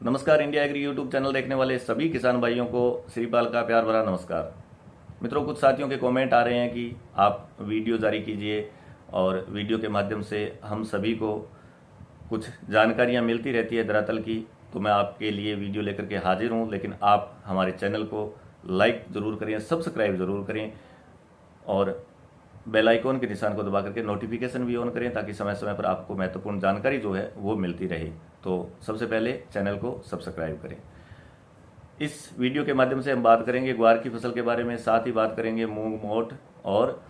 नमस्कार। India agree YouTube channel देखने वाले सभी किसान भाइयों को श्रीपाल का प्यार भरा नमस्कार। मित्रों, कुछ साथियों के कमेंट आ रहे हैं कि आप वीडियो जारी कीजिए और वीडियो के माध्यम से हम सभी को कुछ जानकारियां मिलती रहती है धरातल की। तो मैं आपके लिए वीडियो लेकर के हाजिर हूं, लेकिन आप हमारे चैनल को लाइक ज़रूर करें, सब्सक्राइब ज़रूर करें और बेल आइकॉन के निशान को दबा करके नोटिफिकेशन भी ऑन करें, ताकि समय समय पर आपको महत्वपूर्ण जानकारी जो है वो मिलती रहे। तो सबसे पहले चैनल को सब्सक्राइब करें। इस वीडियो के माध्यम से हम बात करेंगे ग्वार की फसल के बारे में, साथ ही बात करेंगे मूंग, मोठ और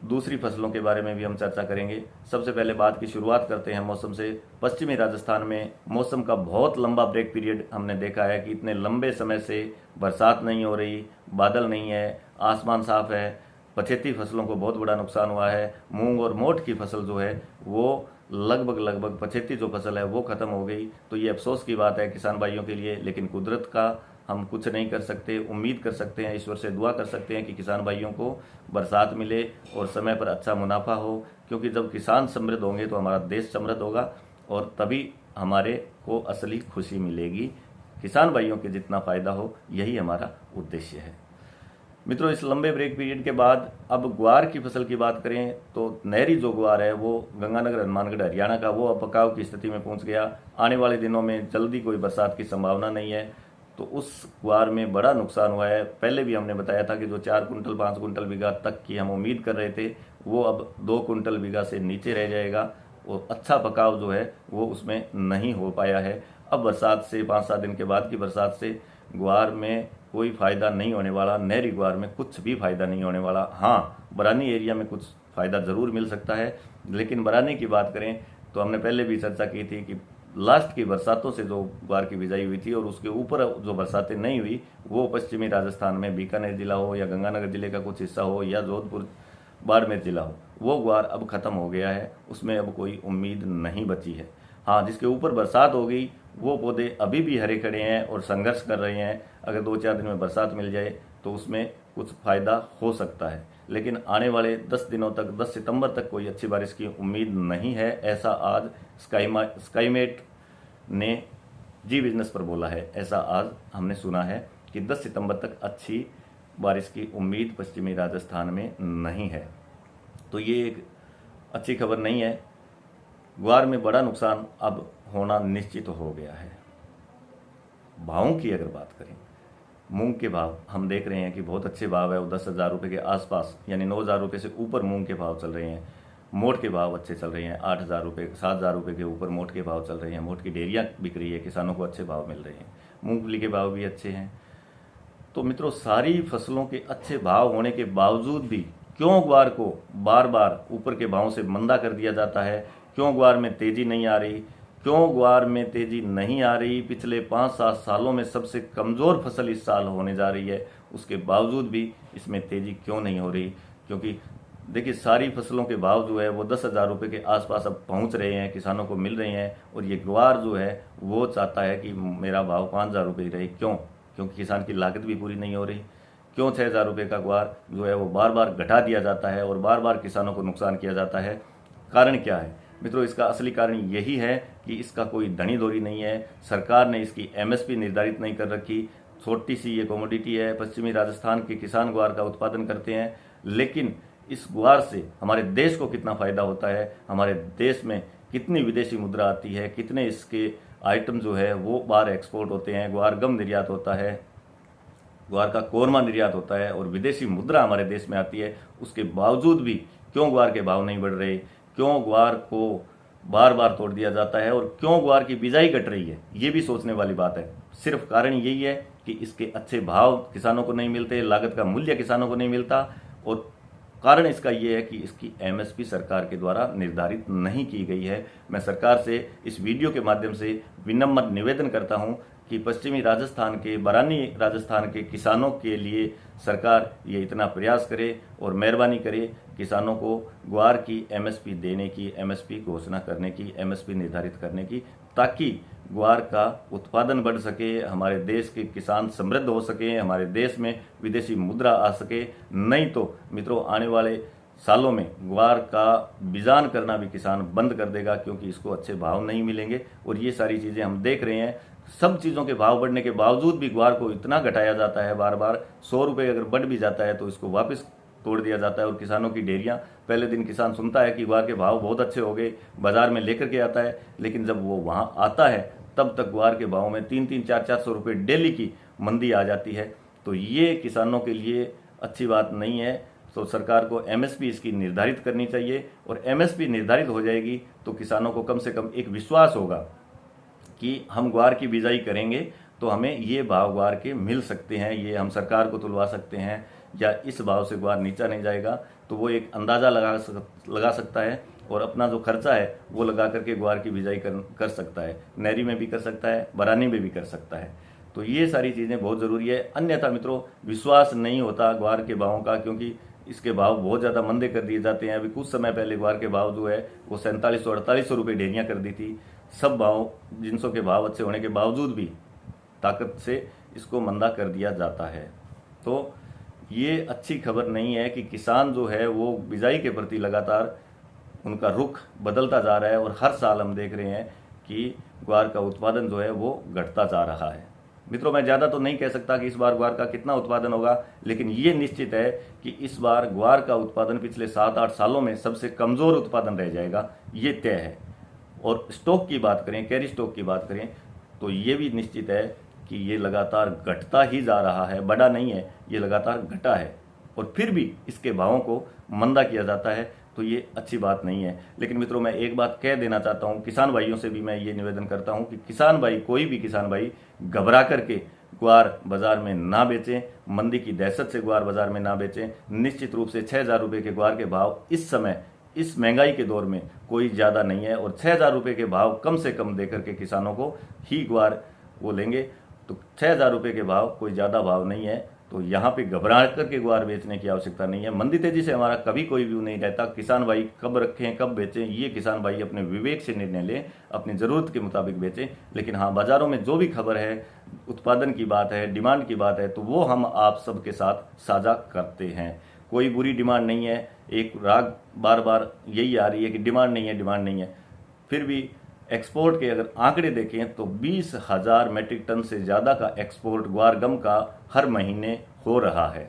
दूसरी फसलों के बारे में भी हम चर्चा करेंगे। सबसे पहले बात की शुरुआत करते हैं मौसम से। पश्चिमी राजस्थान में मौसम का बहुत लंबा ब्रेक पीरियड हमने देखा है कि इतने लंबे समय से बरसात नहीं हो रही, बादल नहीं है, आसमान साफ है। पछेती फसलों को बहुत बड़ा नुकसान हुआ है। मूंग और मोठ की फसल जो है वो लगभग पछेती जो फसल है वो खत्म हो गई। तो ये अफसोस की बात है किसान भाइयों के लिए, लेकिन कुदरत का हम कुछ नहीं कर सकते। उम्मीद कर सकते हैं, ईश्वर से दुआ कर सकते हैं कि किसान भाइयों को बरसात मिले और समय पर अच्छा मुनाफा हो, क्योंकि जब किसान समृद्ध होंगे तो हमारा देश समृद्ध होगा और तभी हमारे को असली खुशी मिलेगी। किसान भाइयों के जितना फायदा हो, यही हमारा उद्देश्य है। मित्रों, इस लंबे ब्रेक पीरियड के बाद अब ग्वार की फसल की बात करें तो नहरी जो ग्वार है वो गंगानगर, हनुमानगढ़, हरियाणा का, वो अब पकाव की स्थिति में पहुंच गया। आने वाले दिनों में जल्दी कोई बरसात की संभावना नहीं है, तो उस ग्वार में बड़ा नुकसान हुआ है। पहले भी हमने बताया था कि जो 4 कुंटल 5 कुंटल बीघा तक की हम उम्मीद कर रहे थे, वो अब 2 कुंटल बीघा से नीचे रह जाएगा और अच्छा पकाव जो है वो उसमें नहीं हो पाया है। अब बरसात से 5-7 दिन के बाद की बरसात से ग्वार में कोई फायदा नहीं होने वाला, नहरी ग्वार में कुछ भी फायदा नहीं होने वाला। हाँ, बरानी एरिया में कुछ फायदा जरूर मिल सकता है, लेकिन बरानी की बात करें तो हमने पहले भी चर्चा की थी कि लास्ट की बरसातों से जो ग्वार की बिजाई हुई थी और उसके ऊपर जो बरसातें नहीं हुई, वो पश्चिमी राजस्थान में बीकानेर जिला हो या गंगानगर जिले का कुछ हिस्सा हो या जोधपुर बाड़मेर जिला हो, वो ग्वार अब खत्म हो गया है। उसमें अब कोई उम्मीद नहीं बची है। हाँ, जिसके ऊपर बरसात हो गई वो पौधे अभी भी हरे खड़े हैं और संघर्ष कर रहे हैं। अगर 2-4 दिन में बरसात मिल जाए तो उसमें कुछ फायदा हो सकता है, लेकिन आने वाले 10 दिनों तक, 10 सितंबर तक कोई अच्छी बारिश की उम्मीद नहीं है। ऐसा आज स्काईमेट ने जी बिजनेस पर बोला है। ऐसा आज हमने सुना है कि 10 सितंबर तक अच्छी बारिश की उम्मीद पश्चिमी राजस्थान में नहीं है। तो ये एक अच्छी खबर नहीं है। ग्वार में बड़ा नुकसान अब होना निश्चित हो गया है। भावों की अगर बात करें, मूंग के भाव हम देख रहे हैं कि बहुत अच्छे भाव है, वो 10,000 रुपये के आसपास, यानी 9,000 रुपये से ऊपर मूंग के भाव चल रहे हैं। मोठ के भाव अच्छे चल रहे हैं, 8,000 रुपये, 7,000 रुपये के ऊपर मोठ के भाव चल रहे हैं। मोठ की डेयरियाँ बिक रही है, किसानों को अच्छे भाव मिल रहे हैं। मूंगफली के भाव भी अच्छे हैं। तो मित्रों, सारी फसलों के अच्छे भाव होने के बावजूद भी क्यों ग्वार को बार बार ऊपर के भावों से मंदा कर दिया जाता है? क्यों ग्वार में तेजी नहीं आ रही? क्यों ग्वार में तेजी नहीं आ रही? पिछले 5-7 सालों में सबसे कमजोर फसल इस साल होने जा रही है, उसके बावजूद भी इसमें तेजी क्यों नहीं हो रही? क्योंकि देखिए, सारी फसलों के भाव जो है वो 10,000 रुपये के आसपास अब पहुंच रहे हैं, किसानों को मिल रहे हैं, और ये ग्वार जो है वो चाहता है कि मेरा भाव 5,000 रुपये रहे। क्यों? क्योंकि किसान की लागत भी पूरी नहीं हो रही। क्यों 6,000 रुपये का ग्वार जो है वो बार बार घटा दिया जाता है और बार बार किसानों को नुकसान किया जाता है? कारण क्या है मित्रों? इसका असली कारण यही है कि इसका कोई धनी धोरी नहीं है। सरकार ने इसकी एमएसपी निर्धारित नहीं कर रखी। छोटी सी ये कमोडिटी है। पश्चिमी राजस्थान के किसान ग्वार का उत्पादन करते हैं, लेकिन इस ग्वार से हमारे देश को कितना फायदा होता है, हमारे देश में कितनी विदेशी मुद्रा आती है, कितने इसके आइटम जो है वो बाहर एक्सपोर्ट होते हैं। ग्वार गम निर्यात होता है, ग्वार का कोरमा निर्यात होता है और विदेशी मुद्रा हमारे देश में आती है। उसके बावजूद भी क्यों ग्वार के भाव नहीं बढ़ रहे? क्यों ग्वार को बार बार तोड़ दिया जाता है और क्यों ग्वार की बिजाई घट रही है? ये भी सोचने वाली बात है। सिर्फ कारण यही है कि इसके अच्छे भाव किसानों को नहीं मिलते, लागत का मूल्य किसानों को नहीं मिलता, और कारण इसका यह है कि इसकी एमएसपी सरकार के द्वारा निर्धारित नहीं की गई है। मैं सरकार से इस वीडियो के माध्यम से विनम्र निवेदन करता हूं कि पश्चिमी राजस्थान के, बरानी राजस्थान के किसानों के लिए सरकार ये इतना प्रयास करे और मेहरबानी करे किसानों को ग्वार की एमएसपी देने की, एमएसपी घोषणा करने की, एमएसपी निर्धारित करने की, ताकि ग्वार का उत्पादन बढ़ सके, हमारे देश के किसान समृद्ध हो सके, हमारे देश में विदेशी मुद्रा आ सके। नहीं तो मित्रों, आने वाले सालों में ग्वार का बिजान करना भी किसान बंद कर देगा, क्योंकि इसको अच्छे भाव नहीं मिलेंगे। और ये सारी चीज़ें हम देख रहे हैं। सब चीज़ों के भाव बढ़ने के बावजूद भी ग्वार को इतना घटाया जाता है, बार बार 100 रुपये अगर बढ़ भी जाता है तो इसको वापस तोड़ दिया जाता है। और किसानों की डेयरियाँ, पहले दिन किसान सुनता है कि ग्वार के भाव बहुत अच्छे हो गए, बाजार में लेकर के आता है, लेकिन जब वो वहाँ आता है तब तक ग्वार के भाव में 300 400 रुपये डेली की मंदी आ जाती है। तो ये किसानों के लिए अच्छी बात नहीं है। तो सरकार को एमएसपी इसकी निर्धारित करनी चाहिए, और एमएसपी निर्धारित हो जाएगी तो किसानों को कम से कम एक विश्वास होगा कि हम ग्वार की बिजाई करेंगे तो हमें ये भाव ग्वार के मिल सकते हैं, ये हम सरकार को तुलवा सकते हैं, या इस भाव से ग्वार नीचा नहीं जाएगा। तो वो एक अंदाज़ा लगा सकता है और अपना जो खर्चा है वो लगा करके ग्वार की बिजाई कर सकता है। नहरी में भी कर सकता है, बरानी में भी कर सकता है। तो ये सारी चीज़ें बहुत ज़रूरी है। अन्यथा मित्रों, विश्वास नहीं होता ग्वार के भावों का, क्योंकि इसके भाव बहुत ज़्यादा मंदे कर दिए जाते हैं। अभी कुछ समय पहले ग्वार के भाव जो है वो 4700 4800 रुपये ढेरियाँ कर दी थी। सब भाव, जिनसों के भाव अच्छे होने के बावजूद भी ताकत से इसको मंदा कर दिया जाता है। तो ये अच्छी खबर नहीं है कि किसान जो है वो बिजाई के प्रति लगातार उनका रुख बदलता जा रहा है, और हर साल हम देख रहे हैं कि ग्वार का उत्पादन जो है वो घटता जा रहा है। मित्रों, मैं ज़्यादा तो नहीं कह सकता कि इस बार ग्वार का कितना उत्पादन होगा, लेकिन ये निश्चित है कि इस बार ग्वार का उत्पादन पिछले 7-8 सालों में सबसे कमज़ोर उत्पादन रह जाएगा, ये तय है। और स्टॉक की बात करें, कैरी स्टॉक की बात करें, तो ये भी निश्चित है कि ये लगातार घटता ही जा रहा है, बढ़ा नहीं है, ये लगातार घटा है। और फिर भी इसके भावों को मंदा किया जाता है, तो ये अच्छी बात नहीं है। लेकिन मित्रों, मैं एक बात कह देना चाहता हूँ, किसान भाइयों से भी मैं ये निवेदन करता हूँ कि किसान भाई, कोई भी किसान भाई घबरा करके ग्वार बाजार में ना बेचें, मंदी की दहशत से ग्वार बाजार में ना बेचें। निश्चित रूप से 6000 रुपये के ग्वार के भाव इस समय, इस महंगाई के दौर में कोई ज़्यादा नहीं है, और 6000 रुपये के भाव कम से कम देकर के किसानों को ही ग्वार वो लेंगे। तो 6000 रुपये के भाव कोई ज़्यादा भाव नहीं है, तो यहाँ पे घबरा करके ग्वार बेचने की आवश्यकता नहीं है। मंदी तेजी से हमारा कभी कोई व्यू नहीं रहता। किसान भाई कब रखें, कब बेचें, ये किसान भाई अपने विवेक से निर्णय लें, अपनी ज़रूरत के मुताबिक बेचें। लेकिन हाँ, बाज़ारों में जो भी खबर है, उत्पादन की बात है, डिमांड की बात है, तो वो हम आप सबके साथ साझा करते हैं। कोई बुरी डिमांड नहीं है। एक राग बार बार यही आ रही है कि डिमांड नहीं है, डिमांड नहीं है। फिर भी एक्सपोर्ट के अगर आंकड़े देखें तो 20,000 मेट्रिक टन से ज़्यादा का एक्सपोर्ट ग्वार गम का हर महीने हो रहा है।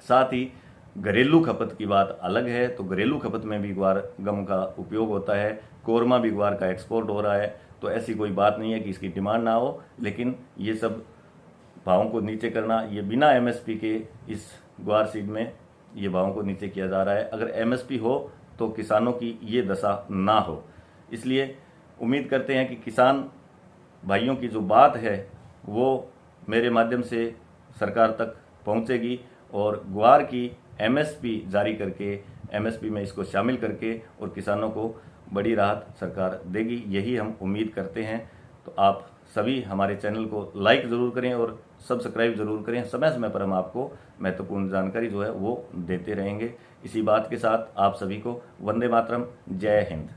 साथ ही घरेलू खपत की बात अलग है, तो घरेलू खपत में भी ग्वार गम का उपयोग होता है। कोरमा भी ग्वार का एक्सपोर्ट हो रहा है। तो ऐसी कोई बात नहीं है कि इसकी डिमांड ना हो, लेकिन ये सब भावों को नीचे करना, ये बिना एमएसपी के इस ग्वार सीड में ये भावों को नीचे किया जा रहा है। अगर एमएसपी हो तो किसानों की ये दशा ना हो। इसलिए उम्मीद करते हैं कि किसान भाइयों की जो बात है वो मेरे माध्यम से सरकार तक पहुंचेगी, और ग्वार की एमएसपी जारी करके, एमएसपी में इसको शामिल करके और किसानों को बड़ी राहत सरकार देगी, यही हम उम्मीद करते हैं। तो आप सभी हमारे चैनल को लाइक ज़रूर करें और सब्सक्राइब ज़रूर करें। समय समय पर हम आपको महत्वपूर्ण जानकारी जो है वो देते रहेंगे। इसी बात के साथ आप सभी को वंदे मातरम, जय हिंद।